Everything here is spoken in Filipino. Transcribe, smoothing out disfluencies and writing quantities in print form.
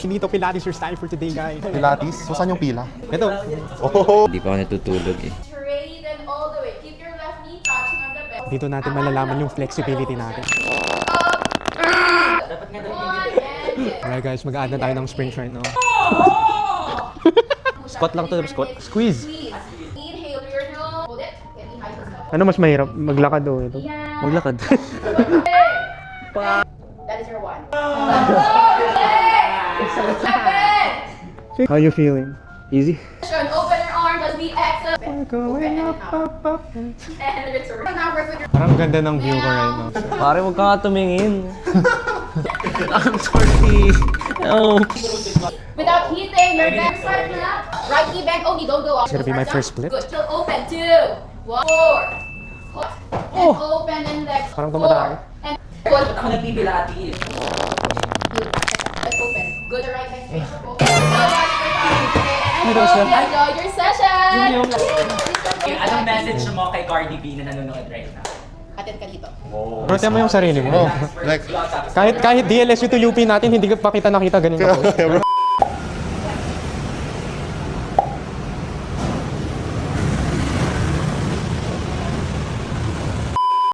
Chinito Pilates your style for today, guys. Pilates? So saan yung pila? Ito. Oh! Hindi pa ako natutulog eh. Straight and all the way. Keep your left knee touching on the bed. Dito natin malalaman yung flexibility natin. Alright guys, mag-add na tayo ng sprint right now. Squat lang to, squat. Squeeze. Inhale through your nose. Hold it. Get behind the step. Ano mas mahirap? Maglakad o ito? Maglakad. That is your one. How you feeling? Easy? Open your arms as we exhale. Going up, up, up. And return. Now work with your Parang ganda ng view ko right now. Pare, huwag ka nga tumingin. I'm sorry. No. without hitting your back side na. Right knee bend only, don't go off. It's gonna be my first split. Good. Still open. 2, 1, 4. And open and legs. Parang tumatay. And good. Ako nagpipilati eh. Good. Let's open. Good. The right leg straight for both. And enjoy your session. Anong message mo kay Cardi B na nanonood right now? Attend ka dito. Prote mo yung sarili mo. Like, Kahit DLSU to UP natin, hindi pa kita nakita ganun ako.